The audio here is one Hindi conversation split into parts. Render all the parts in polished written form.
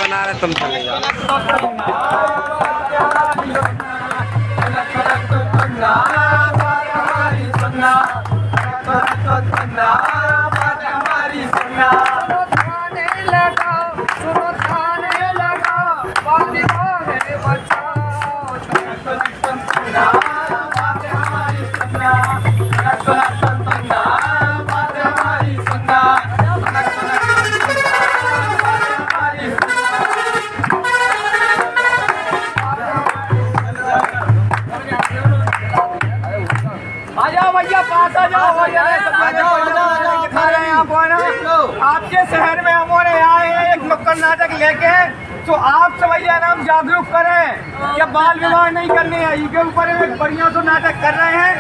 बना रहे तुम चले जाओ। आपके शहर में हमारे आए हैं एक नुक्कड़ नाटक लेके, तो आप सब भैया नाम जागरूक करें कि बाल विवाह नहीं करने हैं। इसके ऊपर एक बढ़िया तो नाटक कर रहे हैं,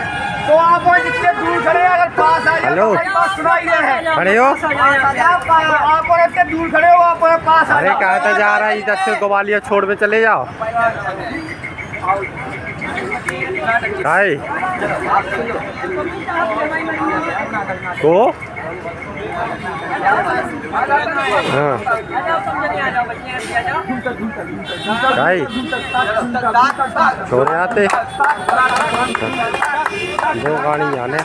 तो आप जितने दूर खड़े अगर पास आ जाए बात सुनाई दे है खड़े हो आप और इतने दूर खड़े हो आप पास आ अरे कहा था जा रहा है इधर से ग्वालियर छोड़ में चले जाओ। काय को हाँ काय छोरे आते दो गाड़ी आने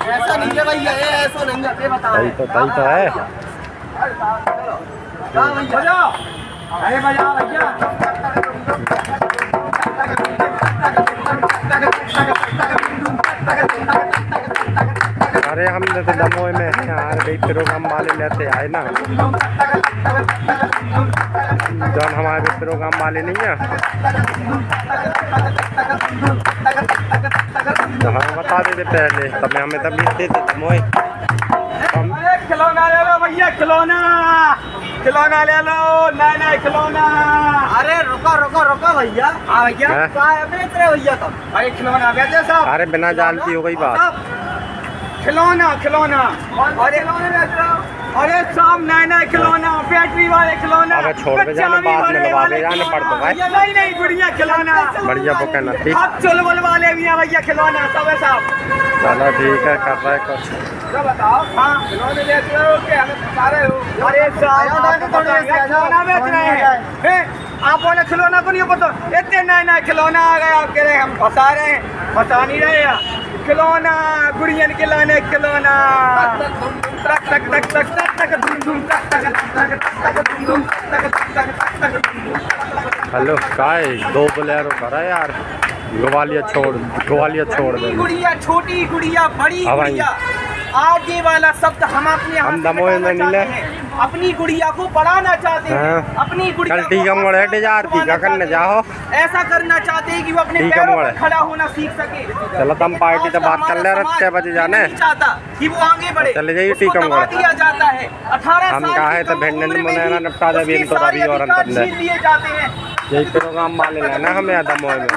ऐसा नहीं है भैया, ऐसा नहीं है, तई तो है। अरे बजाओ भैया। अरे हम तो दमोह में हैं यार, भाई प्रोग्राम वाले लेते आए ना, जौन हमारे प्रोग्राम वाले नहीं है तो हमें बता देते पहले, तब हमें तब देते दमोह। खिलौना ले लो भैया, खिलौना खिलौना ले लो, नया नया खिलौना। अरे रुको रुको रुको भैया। हाँ भैया बेच रहे भैया तुम? अरे खिलौना बेचे साहब। अरे बिना जानती हो गई बात। खिलौना खिलौना अरे अरे साहब नया नया खिलौना, बैटरी वाले खिलौना। अगर छोड़ के जाने बाद में लगा दे जाने पड़ तो भाई। नहीं नहीं बढ़िया खिलौना, बढ़िया बुक है ना। ठीक अब चुलबुल वाले भी हैं भैया खिलौना सब है साहब। चलो ठीक है, कर रहे कुछ क्या बताओ। हाँ खिलौने बेच रहे हो कि हमें बता रहे हो? अरे साहब खिलौना बेच रहे हैं, आप बोले खिलौना को नहीं पता? इतने नए नए खिलौना आ गए, आप कह रहे हम फंसा रहे हैं, फंसा नहीं रहे हैं। खिलौना गुड़ियन के लाने खिलौना, तक तक तक तक तक तक धूम धूम तक तक तक तक धूम धूम तक तक तक तक। हेलो काय दो बोलेरो करा यार, ग्वालियर छोड़ दे। गुड़िया छोटी गुड़िया बड़ी गुड़िया, आज ये वाला शब्द हम अपने हम दमोह में नहीं ले, अपनी गुड़िया को बढ़ाना चाहते हैं। अपनी गुड़िया कल टीका मोड़े टीका करने जाओ, ऐसा करना चाहते हैं कि वो अपने पैरों पर खड़ा होना सीख सके। चलो तुम पार्टी से बात कर ले रहे बजे जाने चाहता कि वो आगे बढ़े, चले जाइए टीका मोड़े दिया जाता है। 18 हम कहा है तो भेड़ने मुने निपटा दे भी तो रवि और अंतर दिए जाते हैं। यही प्रोग्राम वाले लेना हमें दमोह में।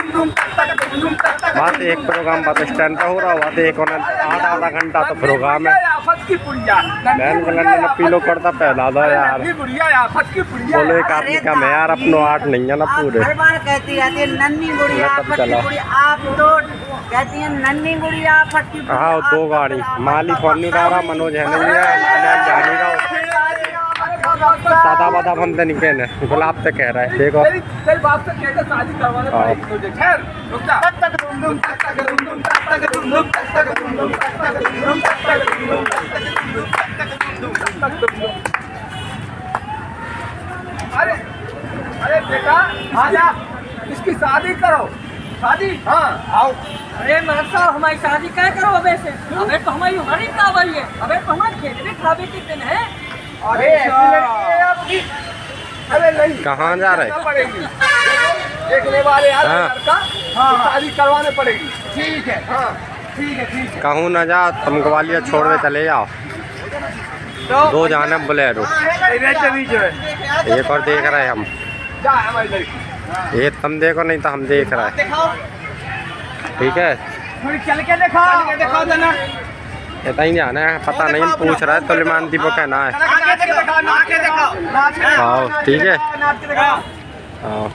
बात एक प्रोग्राम बस स्टैंड पे हो रहा हुआ, एक आधा घंटा तो प्रोग्राम है। मैंने गलन पीलो करता पहला था यार, बोलो एक आदमी का मैं यार अपनो आठ नहीं है ना पूरे। हर बार कहती रहती है नन्ही गुड़िया फटकी गुड़िया, आप तो कहती हैं नन्ही गुड़िया फटकी। हाँ दो गाड़ी माली फोन नहीं उठा रहा, मनोज है नहीं है, जानी रहा दादा वादा हम तो नहीं कहने, गुलाब तो कह रहा है। देखो अरे अरे बेटा आजा, इसकी शादी करो। शादी? हाँ आओ। अरे मार साहब हमारी शादी क्या करो अबे से? अबे तो हमारी उम्र ही कब आई है? अबे तो हमारे खेलने खावे के दिन है। अरे ऐसी लड़की है आपकी? अरे नहीं, कहाँ जा रहे? देखने वाले यार हाँ। लड़का, हाँ शादी करवाने पड़ेगी। ठीक है हाँ ठीक है ठीक है। कहूँ न जाओ तुम ग्वालियर छोड़ के चले जाओ, तो दो जाने बोलेरो एक और देख रहे हम, जा हमारी लड़की ये तुम देखो नहीं तो हम देख रहे हैं। दिखाओ, ठीक है थोड़ी चल के दिखाओ देना। इतना ही जाना है, पता नहीं पूछ रहा है सुलेमान दीपो कहना है। आगे दिखाओ, आगे दिखाओ, हाँ ठीक है नाच के दिखाओ। हाँ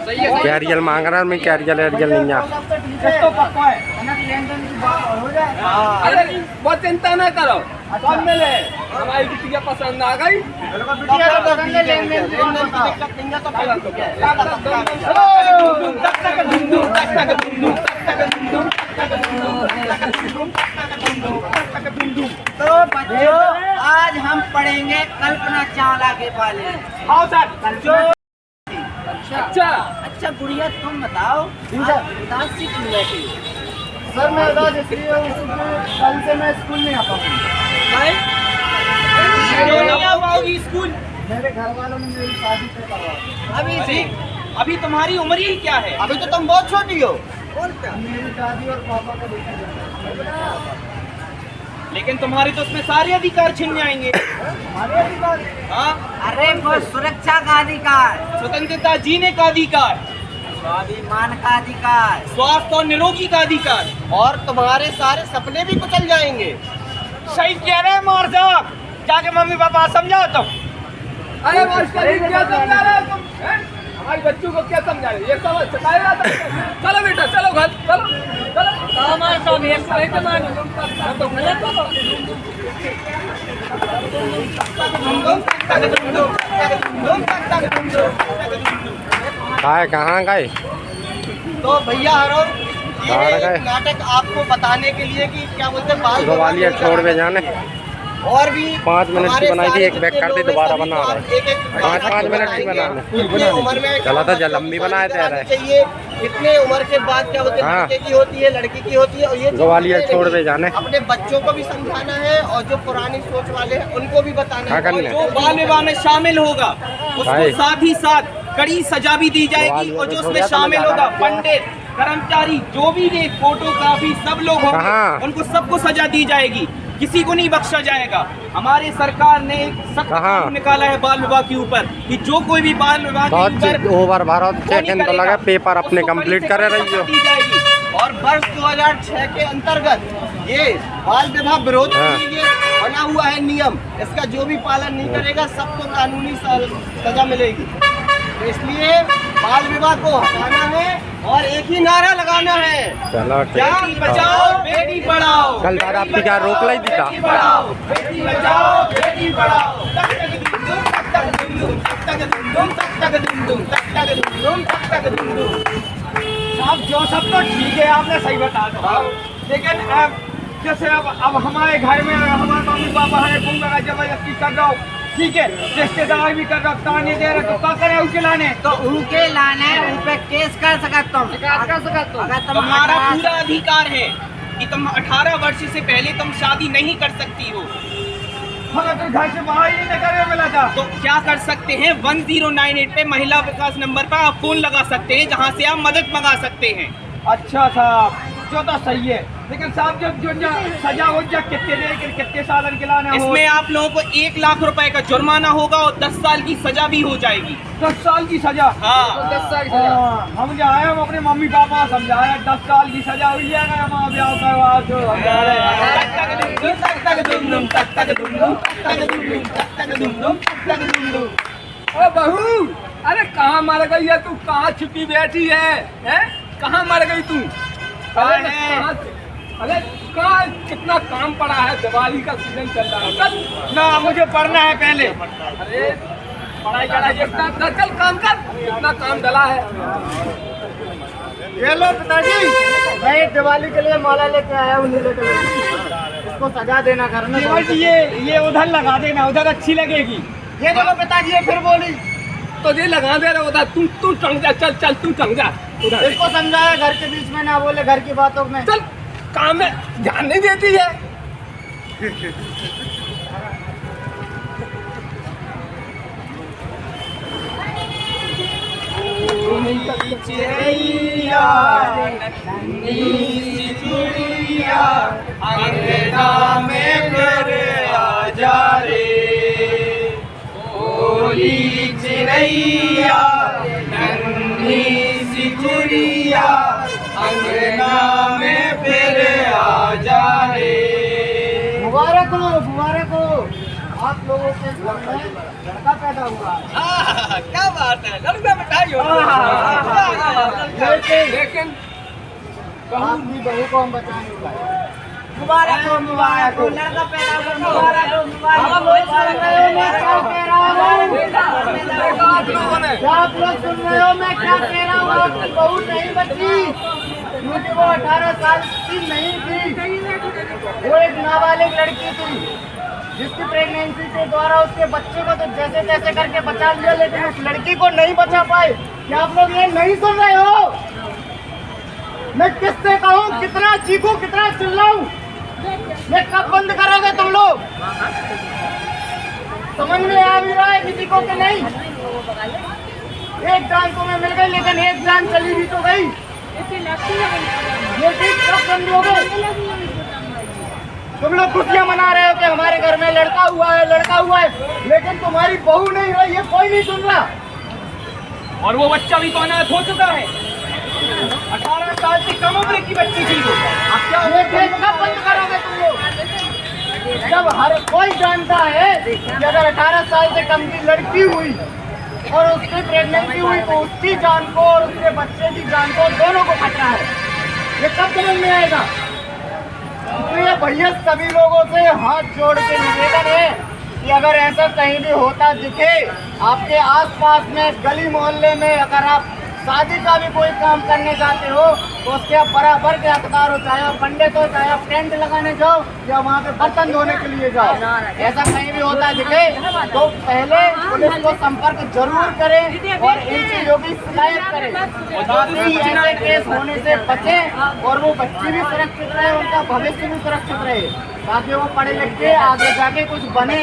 कैरियल मांग रहा है, मैं कैरियल एरियल नहीं है। तो पक्का है लेन देन की बात हो जाए। अरे बहुत चिंता ना करो, सब मिले। हमारी बिटिया पसंद आ गई, बिटिया पसंद है, लेन देन की दिक्कत नहीं है तो फिर तो बच्चों आज हम पढ़ेंगे कल्पना चावला के बारे में। आओ सर। अच्छा अच्छा गुड़िया तुम बताओ उदास सी क्यों बैठी? सर मैं उदास इसलिए हूँ क्योंकि कल से मैं स्कूल नहीं आ पाऊंगी। नहीं आ पाओगी स्कूल? मेरे घर वालों ने मेरी शादी से करवा। अभी तुम्हारी उम्र ही क्या है? अभी तो तुम बहुत छोटी हो। और क्या? मेरी दादी और पापा को देखा, लेकिन तुम्हारे तो उसमें सारे अधिकार छिन जाएंगे। सारे अधिकार? हाँ। अरे वो सुरक्षा का अधिकार, स्वतंत्रता जीने का अधिकार, स्वाभिमान का अधिकार, स्वास्थ्य और निरोगी का अधिकार, और तुम्हारे सारे सपने भी कुचल जाएंगे। सही कह रहे हैं मार साहब, जाके मम्मी पापा समझाओ तुम। अरे मास्टर जी क्या समझा रहे हो तुम? हमारे बच्चों को क्या समझा रहे हो? ये समझ सिखाएगा? चलो बेटा चलो घर चलो चलो। हमारे साथ एक मान तो गलत हो। कहाँ गए? तो भैया हरो ये नाटक आपको बताने के लिए कि क्या बोलते हैं ग्वालियर छोड़ में जाने और भी 5 मिनट की बनाई थी, एक बैग कर दी, दोबारा बना रहे 5 मिनट की बनाने चला था लंबी बनाए थे। चाहिए कितने उम्र के बाद क्या बोलते हैं लड़के की होती है लड़की की होती है, और ये ग्वालियर छोड़ में जाने अपने बच्चों को भी समझाना है और जो पुरानी सोच वाले हैं उनको भी बताना है। और जो बाल विवाह में शामिल होगा उसको साथ ही साथ कड़ी सजा भी दी जाएगी, और जो उसमें शामिल होगा पंडित कर्मचारी जो भी फोटोग्राफी सब लोग होंगे उनको सबको सजा दी जाएगी, किसी को नहीं बख्शा जाएगा। हमारे सरकार ने एक सख्त कानून निकाला है बाल विवाह के ऊपर कि जो कोई भी बाल विवाह के ऊपर ओवर भारत सेकंड तो लगा पेपर अपने कंप्लीट कर रही हो। और वर्ष 2006 के अंतर्गत ये बाल विवाह विरोध के लिए बना हुआ है नियम, इसका जो भी पालन नहीं करेगा सबको कानूनी सजा मिलेगी। तो इसलिए बाल विवाह को हटाना है और एक ही नारा लगाना है, बेटी बचाओ बेटी पढ़ाओ। कल दादा आपकी क्या रोक लाई थी? बेटी बचाओ बेटी पढ़ाओ। आप जो सब तो ठीक है, आपने सही बता दो, लेकिन जैसे अब हमारे घर में हमारे मम्मी पापा है जबरदस्ती कर रहा हूँ, ठीक है, रिश्तेदार भी कर रखता नहीं दे रहे तो क्या करे उनके लाने? तो उनके लाने उन पे केस कर सकते तुम, तुम्हारा पूरा अधिकार है कि तुम 18 वर्ष से पहले तुम शादी नहीं कर सकती हो। हाँ, तो घर से बाहर ही नहीं करे मिला था। तो क्या कर सकते हैं 1098 पे महिला विकास नंबर पर आप फोन लगा सकते हैं जहाँ से आप मदद मंगा सकते हैं। अच्छा साहब जो तो सही है, लेकिन साहब जब जो सजा हो जाए कितने साल के लाना? इसमें आप लोगों को 1 लाख रुपए का जुर्माना होगा और 10 साल की सजा भी हो जाएगी। 10 साल की सजा? हाँ, 10 साल की सजा। हम जो आए हम अपने मम्मी पापा समझाया 10 साल की सजा हुई है, हम ब्याह करवा जो बहू। अरे कहाँ मर गई है तू? कहाँ छुपी बैठी है? कहाँ मर गई तू? अरे कहाँ कितना काम पड़ा है, दिवाली का सीजन चल रहा है ना, मुझे पढ़ना है पहले। अरे पढ़ाई चल काम कर, कितना काम डला है। ये लो पिताजी, मैं दिवाली के लिए माला लेके आया हूँ नीले कलर की, इसको सजा देना घर में। ये उधर लगा देना, उधर अच्छी लगेगी। ये देखो पिताजी, ये फिर बोली तो ये लगा दे रहा उधर। तू टंग जा, चल चल तू टंग जा उधर। इसको समझाया घर के बीच में ना बोले, घर की बातों में। चल काम में ध्यान नहीं देती है। अंगना में मेरे आजा रे, ओली चिड़ैया नन्ही सी चुड़िया, अंगना में फिर आजा रे। मुबारक हो आप लोगों के घर में लड़का पैदा हुआ है, क्या बात है, लड़का मिठाई हो। लेकिन आपकी बहू को हम बचाने वाले मुबारक हो, मुबारक हो, लड़का पैदा हुआ, मुबारक हो, मुबारक हो। क्या आप लोग सुन रहे हो मैं क्या कह रहा हूँ? आपकी बहू नहीं बची, क्योंकि वो 18 साल की नहीं थी, वो एक नाबालिग लड़की थी जिसकी प्रेगनेंसी के द्वारा उसके बच्चे को तो जैसे तैसे करके बचा लिया, लेकिन उस लड़की को नहीं बचा पाए। क्या आप लोग ये नहीं सुन रहे हो? मैं किससे कहूँ, कितना चीखूं, कितना चिल्लाऊं? ये कब बंद करोगे तुम लोग? समझ में आ भी रहा है किसी को कि नहीं? एक जान तुम्हें मिल गई, लेकिन एक जान चली भी तो गई। ये चीज कब बंद होगी? तुम लोग खुशियां मना रहे हो कि हमारे घर में लड़का हुआ है, लड़का हुआ है, लेकिन तुम्हारी बहू नहीं रही, ये कोई नहीं सुन रहा। और वो बच्चा भी तो अनाथ हो चुका है। 18 साल से कम उम्र की बच्ची थी वो। अब क्या ये खेल कब बंद करोगे तुम लोग? जब हर कोई जानता है कि अगर 18 साल से कम की लड़की हुई और उसकी प्रेगनेंसी हुई तो उसकी जान को और उसके बच्चे की जान को दोनों को खतरा है। ये कब समझ में आएगा? इसलिए भैया सभी लोगों से हाथ जोड़ के निवेदन है कि अगर ऐसा कहीं भी होता दिखे आपके आसपास में, गली मोहल्ले में, अगर आप शादी का भी कोई काम करने जाते हो तो उसके आप बराबर के हकदार हो, चाहे आप पंडित हो, चाहे आप टेंट लगाने जाओ या वहाँ पे बर्तन धोने के लिए जाओ। ऐसा कहीं भी होता दिखे तो पहले पुलिस को संपर्क जरूर करें और इन चीजों की शिकायत करें, ताकि ऐसे केस होने से बचे और वो बच्ची भी सुरक्षित रहे, उनका भविष्य भी सुरक्षित रहे, ताकि वो पढ़े लिख के आगे जाके कुछ बने।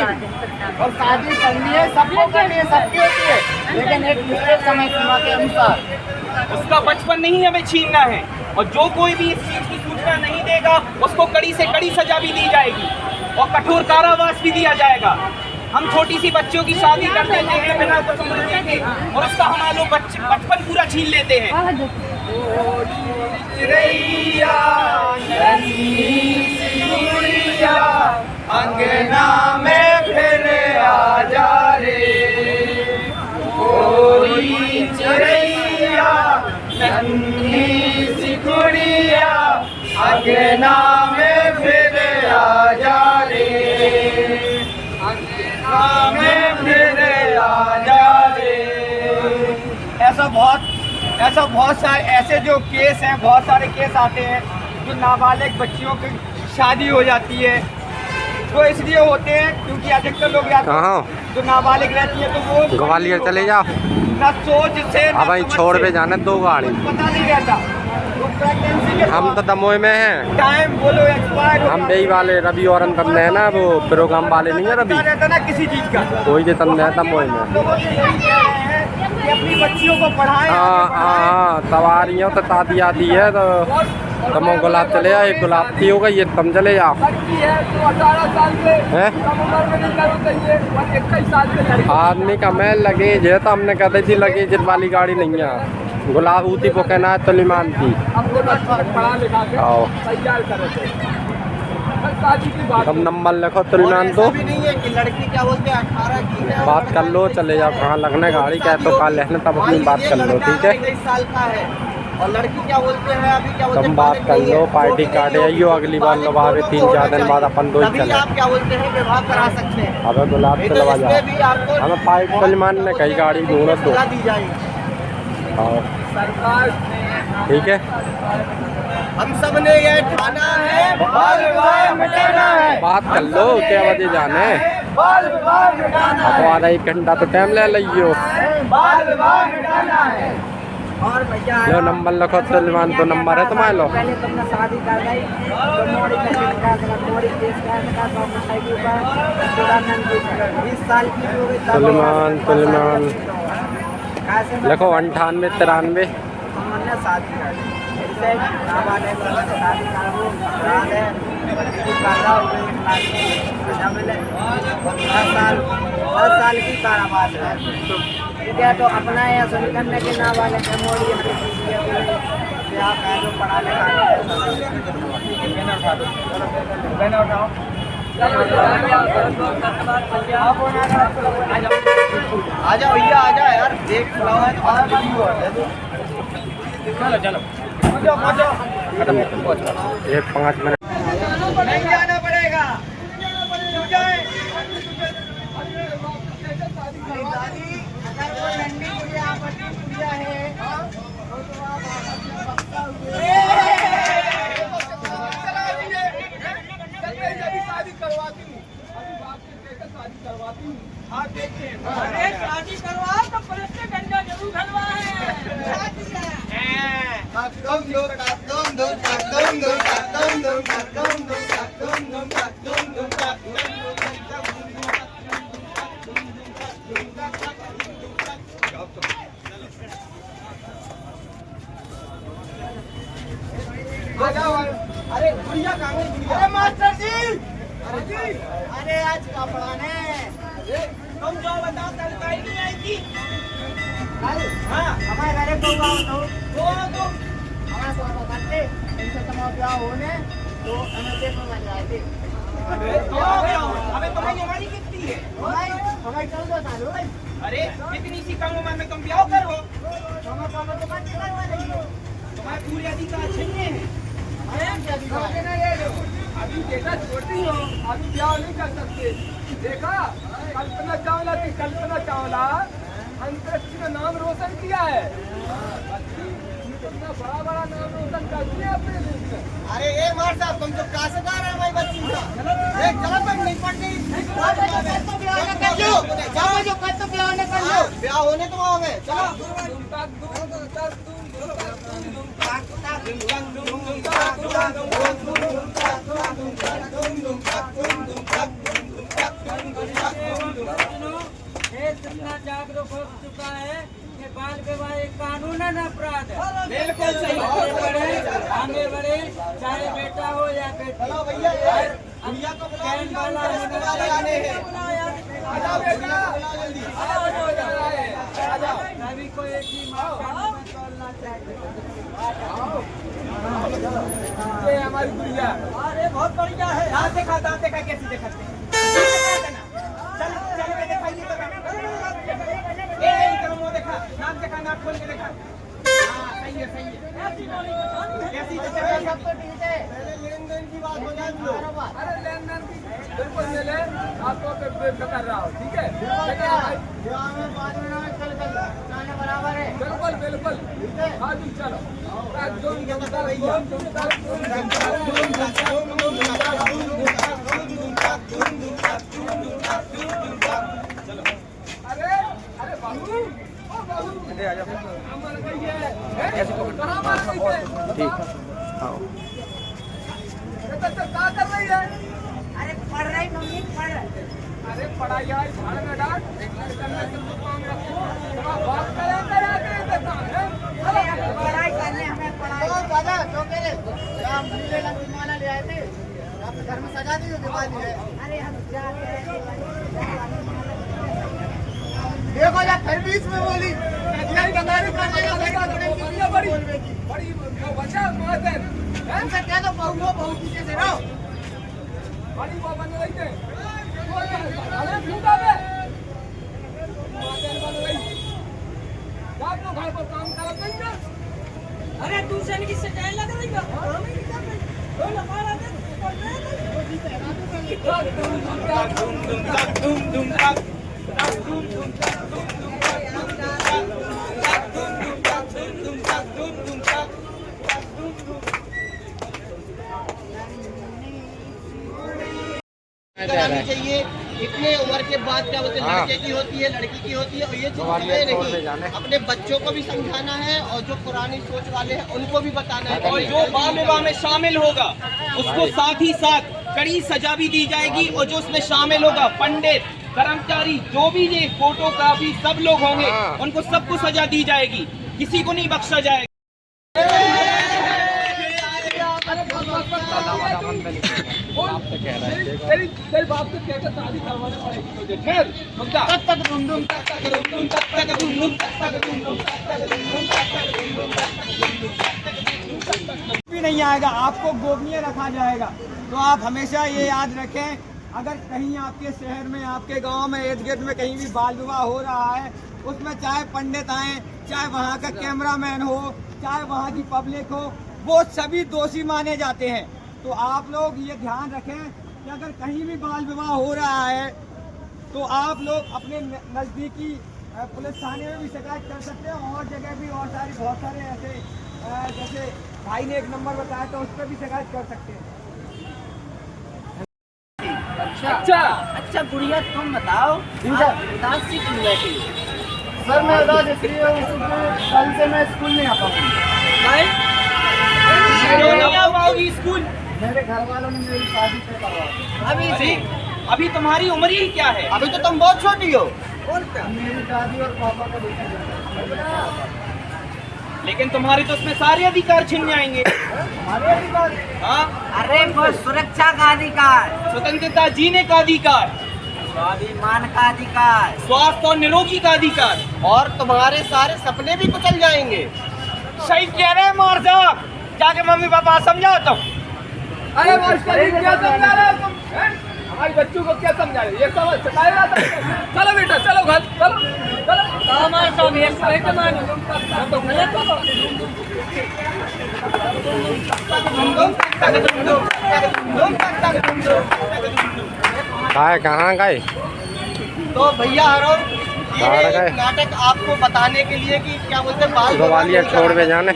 और शादी करनी है, सबको करनी है, सबकी होती है, लेकिन एक निश्चित समय सीमा के अनुसार। उसका बचपन नहीं हमें छीनना है, और जो कोई भी इस चीज की सूचना नहीं देगा उसको कड़ी से कड़ी सजा भी दी जाएगी और कठोर कारावास भी दिया जाएगा। हम छोटी सी बच्चों की शादी कर देते हैं बिना कुछ समझने के और उसका हमारा लोग बचपन पूरा छीन लेते हैं। अंगना में फिर आ जा रे, कोई चिड़ैया नन्ही सी गुड़िया, अंगना में फिर आ जा रे, अंगना में फिर आ जा रे। ऐसा बहुत सारे ऐसे जो केस हैं, बहुत सारे केस आते हैं जो नाबालिग बच्चियों की शादी हो जाती है। वो इसलिए होते हैं क्योंकि अधिकतर लोग जो नाबालिग रहती है तो वो ग्वालियर चले जाओ ना सोच से अब भाई छोड़ पे जाना 2 गाड़ी। पता नहीं रहता तो प्रेगनेंसी के हम तो दमोह में हैं, टाइम बोलो एक्सपायर हम यही वाले रवि और अंतम में है ना, वो प्रोग्राम वाले नहीं है रवि, रहता ना किसी चीज का। कोई के तंदे है दमोह में। लोगों से यही कह रहे हैं कि अपनी बच्चियों को पढ़ाएं। हाँ सवारियों तो ताती आती है तो तमो गुलाब चले जाओ, एक गुलाब थी हो गई, ये तुम चले जाओ। लड़की है तो 18 साल से हैं? कम उम्र में नहीं करनी चाहिए और 21 साल से लड़की। आदमी का मैं लगेज है तो हमने कहते थी लगेज वाली गाड़ी नहीं है, गुलाब ऊती को कहना है तलीमान थी। हमको पढ़ा लिखा के आओ तैयार करे थे। शादी की बात तुम नंबर लिखो तलीमान तो भी नहीं है कि लड़की क्या बोलते हैं 18 की है, बात कर लो, चले जाओ कहाँ लगने गाड़ी क्या तो कहाँ लेने, तब अपनी बात कर लो, ठीक है? 23 साल का है और लड़की क्या बोलते हैं अभी क्या बोलते तुम हैं बात कर लो, पार्टी कार्ड आइयो अगली बार लवावे 3-4 दिन बाद अपन 2 ही तभी चले। आप क्या बोलते हैं विवाह करा सकते हैं। अब गुलाब नहीं से तो लवा इसमें जाओ, भी आपको हमें पाइप सलमान ने कई गाड़ी ढूंढ दो। सजा दी जाएगी। हाँ सरकार ठीक है, हम सब ने ये ठाना है, बाल विवाह मिटाना है। बात कर लो क्या बजे जाने, बाल विवाह मिटाना अब आधा 1 घंटा तो टाइम ले लियो। बाल विवाह मिटाना है। और भैया लो नंबर लिखो सलमान तो नंबर है तुम्हारे लो। पहले तुमने शादी कर गई तो मोड़ी का चिंता करा, मोड़ी केस का तो मोटरसाइकिल पर 20 साल की हो गई सलमान लिखो 98 93। हमने शादी कर ली इससे नाबालिग शादी करो रात है बच्ची कर रहा हूँ 1 लाख सजा मिले 10 साल की कारावास है। ठीक है तो अपना या सुन करने के नाबालिग है मोड़ी क्या कह दो पढ़ा लिखा आ जाओ भैया आ जाओ यार, देख रहा है चलो एक 5 मिनट नहीं जाना पड़ेगा। दादी अगर कोई नन्ही गुड़िया आपकी गुड़िया है तो आप शादी करवाती हूँ, अभी बाप से कहकर शादी करवाती हूँ। हाँ देखते हैं, अरे शादी करवा तो पुलिस से डंडा जरूर खलवा है। अरे गुड़िया कहाँ है गुड़िया? अरे मास्टर जी, अरे आज क्या पढ़ाने? तुम जो बताओ कल कहीं नहीं आई थी? हाँ हमारे घरे को आओ तो हमारे पापा करते इनसे तुम्हारा ब्याह होने तो हमें देखने में आए थे। हमें तुम्हारी उम्र कितनी है? हमारे चल दो सालों। अरे कितनी सी कम उम्र में तुम ब्याह करो? हमारे पापा तो बात करवा देंगे। तुम्हारे पूरी अधिकार छीनने हैं। अभी देखा छोटी हो, अभी ब्याह नहीं कर सकते। देखा कल्पना चावला थी, कल्पना चावला अंतरिक्ष में नाम रोशन किया है। इतना बड़ा बड़ा नाम रोशन कर दिया अपने देश में। अरे ए मार साहब, तुम तो कासेदार है हमारी बच्ची का। एक गलत बात नहीं पड़नी। ब्याह होने तो आओगे। चलो इतना जागरूक हो चुका है कि बाल विवाह एक कानूनन अपराध है। बिल्कुल सही। आगे बढ़े चाहे बेटा हो या बेटी। कहने वाला सभी को एक ही माहौल में चलना चाहिए। ये हमारी गुड़िया। अरे बहुत बढ़िया है। दांत देखा कैसे दिखाते हैं? चल चल के दिखाइए तो। ये करो, वो देखा, नाक देखा, नाक खोल के देखा। हाँ सही है सही है। कैसी सब तो ठीक है, पहले लेन देन की बात हो जाए। अरे लेन देन की बिल्कुल मिले, आपको कर रहा हूँ, ठीक है? बराबर है। बिल्कुल बिल्कुल हाँ जी, चलो अरे अरे बाबू, ओ बाबू आ जाओ। कहाँ मार गई है? ठीक हाँ क्या कर रही है? अरे पढ़ रही मम्मी पढ़ रही। अरे पढ़ाई आई भाड़ में डाल, एक लड़का में तुम काम रखो, बात करेंगे काम है। पढ़ाई करने हमें पढ़ाई दादा जो मेरे हम नीले रंग की माला ले आए थे, आपके घर में सजा दी हो दिवाली है। अरे हम जाते हैं देखो यार फिर बीच में बोली बड़ी बड़ी वो बचा मादर हमसे कह दो बहू हो, बहू पीछे से रहो, बड़ी वो बन रही है। अरे झूठा बे मादर बन रही, आप तो घर पर काम कर रही है। अरे दूसरे की सजाए लग रही है। करानी चाहिए इतने उम्र के बाद, क्या बोलते हैं, लड़के की होती है, लड़की की होती है, और ये चीज है नहीं। अपने बच्चों को भी समझाना है और जो पुरानी सोच वाले हैं उनको भी बताना है। और जो बाल विवाह में शामिल होगा उसको साथ ही साथ कड़ी सजा भी दी जाएगी। और जो उसमें शामिल होगा, पंडित, कर्मचारी, जो भी ये फोटोग्राफी सब लोग होंगे, उनको सबको सजा दी जाएगी, किसी को नहीं बख्शा जाएगा। तेरे बाप से कहकर शादी करवाने पड़ेगी तुझे। खैर मुद्दा भी नहीं आएगा, आपको गोपनीय रखा जाएगा। तो आप हमेशा ये याद रखें अगर कहीं आपके शहर में, आपके गांव में, इर्द गिर्द में कहीं भी बाल विवाह हो रहा है, उसमें चाहे पंडित आए, चाहे वहाँ का कैमरामैन हो, चाहे वहाँ की पब्लिक हो, वो सभी दोषी माने जाते हैं। तो आप लोग ये ध्यान रखें कि अगर कहीं भी बाल विवाह हो रहा है तो आप लोग अपने नज़दीकी पुलिस थाने में भी शिकायत कर सकते हैं, और जगह भी और बहुत सारे ऐसे जैसे भाई ने एक नंबर बताया तो उस पर भी शिकायत कर सकते हैं। अच्छा गुड़िया तुम बताओ, उदास सी क्यों बैठी हो? सर मैं उदास इसलिए हूँ क्योंकि कल से मैं स्कूल नहीं आ पाऊंगा। नहीं आ पाओगी स्कूल? मेरे घर वालों ने मेरी शादी तय करवा दी। अभी तुम्हारी उम्र ही क्या है? अभी तो तुम बहुत छोटी हो। और क्या? मेरी दादी और पापा का बेटा। लेकिन तुम्हारे तो उसमें सारे अधिकार छिन जाएंगे। हमारे अधिकार? हाँ, अरे वो सुरक्षा का अधिकार, स्वतंत्रता जीने का अधिकार, स्वाभिमान का अधिकार, स्वास्थ्य और निरोगी का अधिकार, और तुम्हारे सारे सपने भी कुचल जाएंगे। सही कह रहे हैं मार साहब, जाके मम्मी पापा समझाओ तुम। अरे मास्टर जी क्या समझा रहे हो तुम? हमारे बच्चों को क्या समझा रहे हो? ये समझ सिखाएगा तो चलो बेटा चलो घर चलो चलो। हमारे सब एक मान कहाँ गए? तो भैया हरो कहाँ ये गए? नाटक आपको बताने के लिए कि क्या बोलते हैं बाल ग्वालियर छोड़ में जाने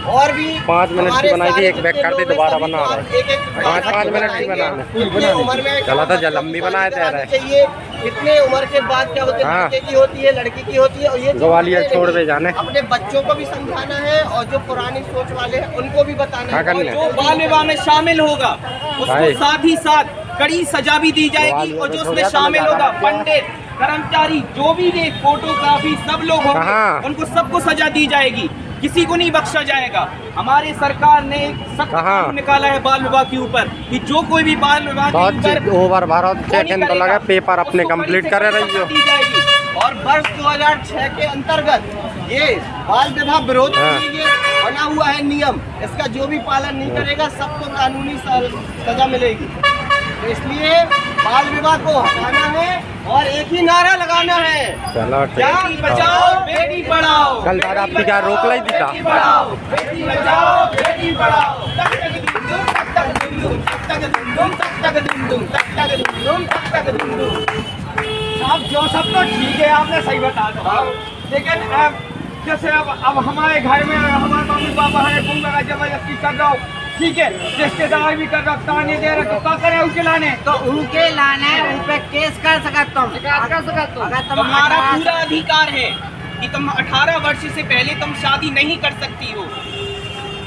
और भी 5 मिनट की बनाई थी, एक बैग जितने कर दी, लोग हैं, दोबारा सभी बना को रहे। आप एक-एक 5 मिनट की बनाने। इतने उम्र में चला था जलम भी बनाए थे। चाहिए इतने उम्र के बाद क्या होते हैं, हाँ। लड़के की होती है, लड़की की होती है, और ये ग्वालियर छोड़ में जाने। अपने बच्चों को भी समझाना है और जो पुरानी सोच वाले हैं उनको भी बताना है। क्या करने? जो बाल विवाह में शामिल होगा उसको भाई। साथ ही साथ कड़ी सजा भी दी जाएगी, और जो उसमें शामिल होगा पंडित, कर्मचारी, जो भी ये फोटोग्राफी सब लोग कहाँ? होंगे, उनको सबको सजा दी जाएगी, किसी को नहीं बख्शा जाएगा। हमारी सरकार ने सख्त कहाँ? कानून निकाला है बाल विवाह के ऊपर कि जो कोई भी बाल विवाह के ऊपर ओवर भरो चेक इन तो लगा, पेपर अपने उसको कंप्लीट कड़ी करे से रही हो। सजा दी जाएगी। और वर्ष 2006 के अंतर्गत ये बाल विवाह विरोध के हाँ। लिए बना हुआ है नियम, इसका जो भी पालन नहीं करेगा सबको कानूनी सजा मिलेगी। तो इसलिए बाल विवाह को हटाना है और एक ही नारा लगाना है, चलो बेटी बचाओ बेटी पढ़ाओ। कल दादा आपकी क्या रोक लाई थी? बेटी पढ़ाओ बेटी बचाओ बेटी पढ़ाओ। तक तक दुम तक तक दुम तक तक दुम तक तक दुम तक तक दुम तक तक दुम। अब जो सब तो ठीक है, आपने सही बता दो, लेकिन अब जैसे अब हमारे घर में हमारे मम्मी पापा है, तुम लगा जबरदस्ती कर रहा हो, ठीक है, रिश्तेदार भी कर रहा, ताने दे रहे, तो क्या करें उनके लाने? तो उनके लाने उन पे केस कर सकते तुम, अगर तुम तुम्हारा 18 पूरा अधिकार है कि तुम 18 वर्ष से पहले तुम शादी नहीं कर सकती हो।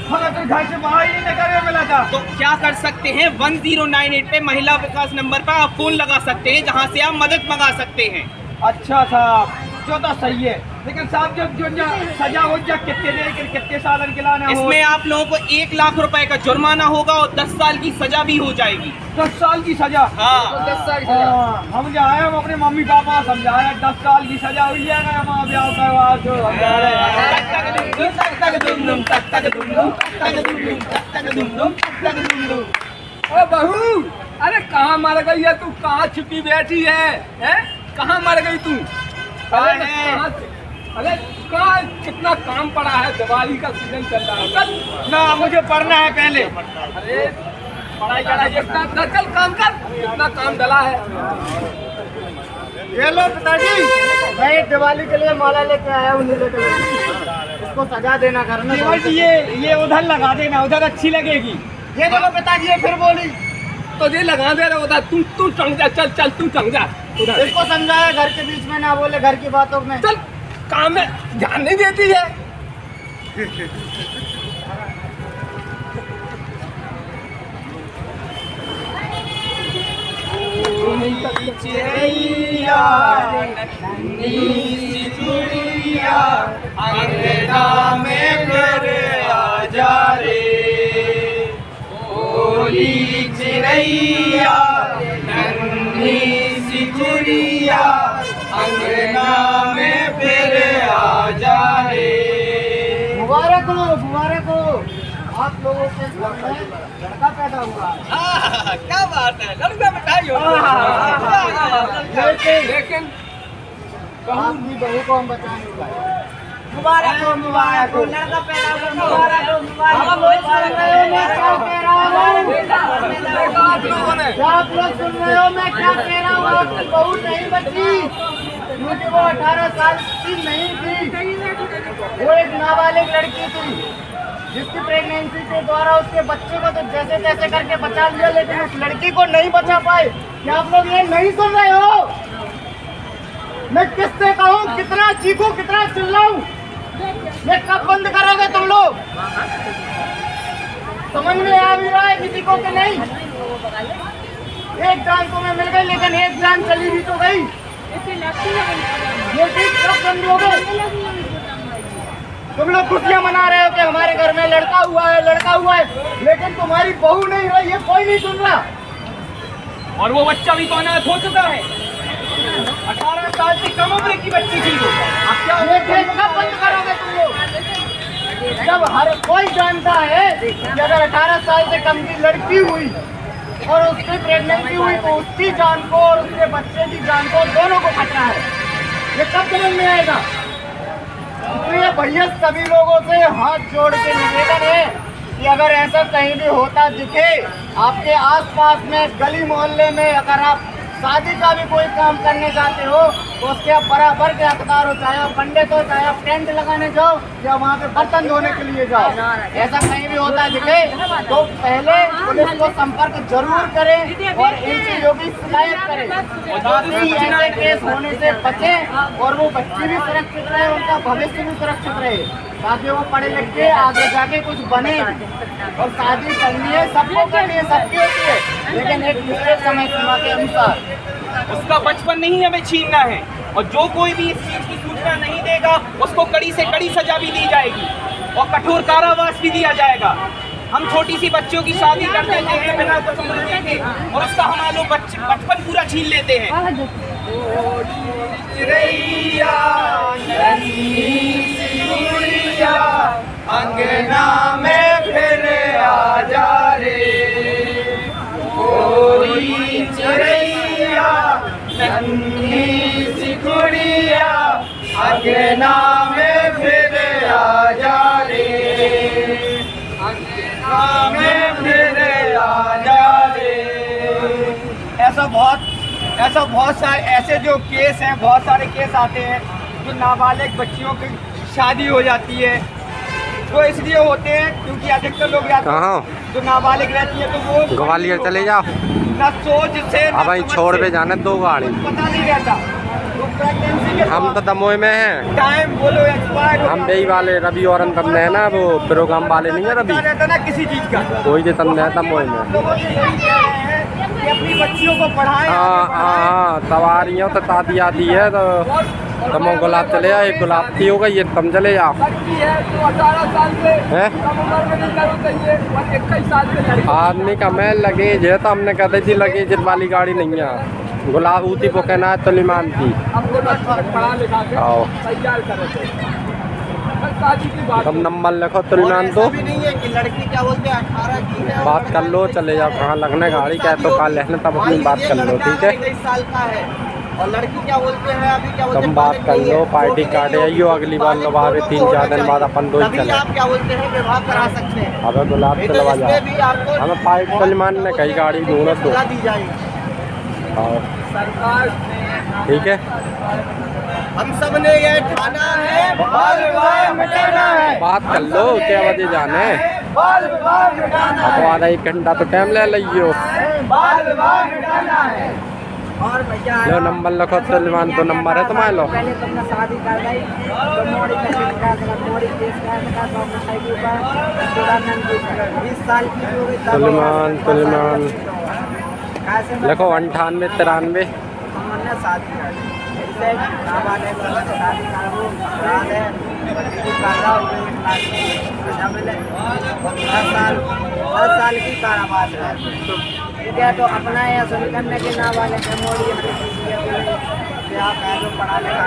हमें तो घर से बाहर ही निकलने मिला था। तो क्या कर सकते हैं, 1098 पे महिला विकास नंबर पर आप फोन लगा सकते हैं, जहां से आप मदद मंगा सकते हैं। अच्छा साहब, जो तो सही है, लेकिन साहब जब जो सजा हो जाए कितने साल के लाना हो? इसमें आप लोगों को 1 लाख रुपए का जुर्माना होगा और 10 साल की सजा भी हो जाएगी। 10 साल की सजा? हाँ। 10 साल की सजा। हम जो आए हम अपने मम्मी पापा समझाया 10 साल की सजा हुई है ना, माँ ब्याह करवा दो। ओ बहू, अरे कहाँ मर गई है तू? कहाँ छुपी बैठी है? कहाँ मर गई तू? अरे कहाँ, कितना काम पड़ा है, दिवाली का सीजन चल रहा है। चल ना, मुझे पढ़ना है पहले। अरे पढ़ाई कराई, इतना चल काम कर, इतना काम डला है। ये लो पिताजी, मैं दिवाली के लिए माला लेके आया हूँ नीले कलर की, इसको सजा देना करना। ये उधर लगा देना, उधर अच्छी लगेगी। ये देखो पिताजी, ये फिर बोली तो ये लगा दे रहा, तू टंग जा, चल चल तू टंग जा। इसको समझाया घर के बीच में ना बोले, घर की बातों में। चल, काम में ध्यान नहीं देती है। अंगना में मेरे आ जा रे, होली चिरैया नन्ही सी चुड़िया, अंगना में फिर आ जा रे। मुबारक हो आप लोगों के घर में लड़का पैदा हुआ है, क्या बात है, लड़का मिठाई हो लेकिन आपकी बहू को हम बचाने का मुबारक हो, मुबारक हो, लड़का पैदा हुआ, मुबारक हो, मुबारक हो। आप लोग सुन रहे हो मैं क्या कह रहा हूँ? आपकी बहू नहीं बची, क्योंकि वो 18 साल की नहीं थी, वो एक नाबालिग लड़की थी जिसकी प्रेगनेंसी के द्वारा उसके बच्चे को तो जैसे तैसे करके बचा लिया, लेकिन उस लड़की को नहीं बचा पाए। क्या आप लोग ये नहीं सुन रहे हो? मैं किससे कहूँ, कितना चीखूं, कितना चिल्लाऊं? ये कब बंद करोगे तुम लोग? समझ में आ भी रहा है किसी को कि नहीं? एक जान तुम्हें मिल गई, लेकिन एक जान चली भी तो गई। ये ठीक कब बंद हो गए? तुम लोग खुशियां मना रहे हो कि हमारे घर में लड़का हुआ है, लड़का हुआ है, लेकिन तुम्हारी बहू नहीं रही, ये कोई नहीं सुन रहा। और वो बच्चा भी तो अनाथ हो चुका है, 18 साल से कम उम्र की बच्ची थी वो। अब क्या ये खेल कब बंद करोगे तुम लोग? जब हर कोई जानता है कि अगर 18 साल से कम की लड़की हुई और उसकी प्रेगनेंसी हुई तो उसकी जान को और उसके बच्चे की जान को दोनों को खतरा है। ये कब समझ में आएगा? इसलिए भैया सभी लोगों से हाथ जोड़ के निवेदन है कि अगर ऐसा कहीं भी होता दिखे आपके आसपास में, गली मोहल्ले में, अगर आप शादी का भी कोई काम करने जाते हो तो उसके आप बराबर के हकदार हो, चाहे आप पंडित हो, चाहे आप टेंट लगाने जाओ या वहाँ पे बर्तन धोने के लिए जाओ। ऐसा कहीं भी होता दिखे तो पहले पुलिस को संपर्क जरूर करें और इन चीजों की शिकायत करें, ताकि ऐसे केस होने से बचे और वो बच्ची भी सुरक्षित रहे, उनका भविष्य भी सुरक्षित रहे, ताकि वो पढ़े लिख के आगे जाके कुछ बने। और शादी करनी है, सबको करनी है, सबकी होती है, लेकिन एक निश्चित समय सीमा के अनुसार। उसका बचपन नहीं हमें छीनना है, और जो कोई भी इस चीज की सूचना नहीं देगा उसको कड़ी से कड़ी सजा भी दी जाएगी और कठोर कारावास भी दिया जाएगा। हम छोटी सी बच्चों की शादी कर देते हैं बिना कुछ उम्र देखे, और उसका हमारा लोग बचपन पूरा छीन लेते हैं। अंगना में फिर आ जा रे कोई चिड़ैया, नन्ही सी गुड़िया, अंगना में फिर आ जा रे, अंगना में फिर आ जा रे। ऐसा बहुत सारे ऐसे जो केस हैं, बहुत सारे केस आते हैं जो नाबालिग बच्चियों की शादी हो जाती है। वो इसलिए होते हैं क्योंकि अधिकतर लोग जो नाबालिग रहती है तो वो ग्वालियर चले जाओ, ना सोच से अब वहीं छोड़ पे जाना 2 गाड़ी। पता नहीं रहता तो प्रेगनेंसी के हम तो दमोह में हैं, टाइम बोलो एक्सपायर हम यही वाले रवि और अंतम है ना, वो प्रोग्राम वाले नहीं है रवि, रहता ना किसी चीज का। कोई जो तंद है दमोह में। लोगों से यही कह रहे हैं कि अपनी बच्चियों को पढ़ाएं। हाँ तवारियों तो ताती आती है तो तुम गुलाब चले जाओ, एक गुलाब की हो गई, ये तुम चले जाओ। लड़की है तो 18 साल से हैं? कम उम्र में नहीं करनी चाहिए, और 21 साल से लड़की। आदमी का मैं लगेज है तो हमने कहते थी लगेज वाली गाड़ी नहीं है, गुलाब ऊती को कहना है तलीमान की। हमको पढ़ा लिखा के आओ तैयार करे थे। शादी की बात तुम नंबर लिखो तलीमान तो भी नहीं है कि लड़की क्या बोलते हैं 18 की है, बात कर लो, चले जाओ कहाँ लगने गाड़ी का है तो कहाँ लेना, तब अपनी बात कर लो, ठीक है? 21 साल का है और लड़की क्या बोलते हैं अभी क्या बोलते तुम हैं बात कर लो, पार्टी कार्ड आइयो अगली बार लवावे 3-4 दिन बाद अपन 2 ही तभी चले। आप क्या बोलते हैं विवाह करा सकते हैं। अब गुलाब नहीं तो चलवा इसमें जाओ, भी आपको हमें पाइप सलमान ने कई गाड़ी ढूंढो तो सजा दी जाएगी। आओ, सरकार ठीक है? हम सब ने ये ठाना है, बाल विवाह मिटाना है। बात कर लो क्या बजे जाने, बाल विवाह मिटाना अब आधा 1 घंटा तो टाइम ले लियो। है, बाल विवाह मिटाना है। और भैया लो नंबर लिखो सलमान तो नंबर है तुम्हारे लो। पहले तुमने शादी कर ली तो मोड़ी का मोड़ी केस का मोटरसाइकिल पर थोड़ा नंदी 20 साल की हो गई सलमान कैसे लिखो 98-93। हमने शादी कर ली इससे नाबालिग शादी करो रात है मिले 10 साल की कारावास है। ठीक है तो अपना या सुन करने के नाबालिग मोड़ी आप पढ़ा लिखा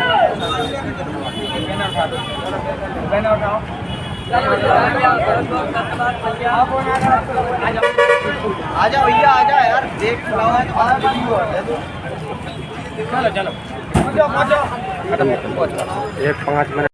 आजा भैया आजा यार, देख खिलाओ चलो चलो एक 5 मिनट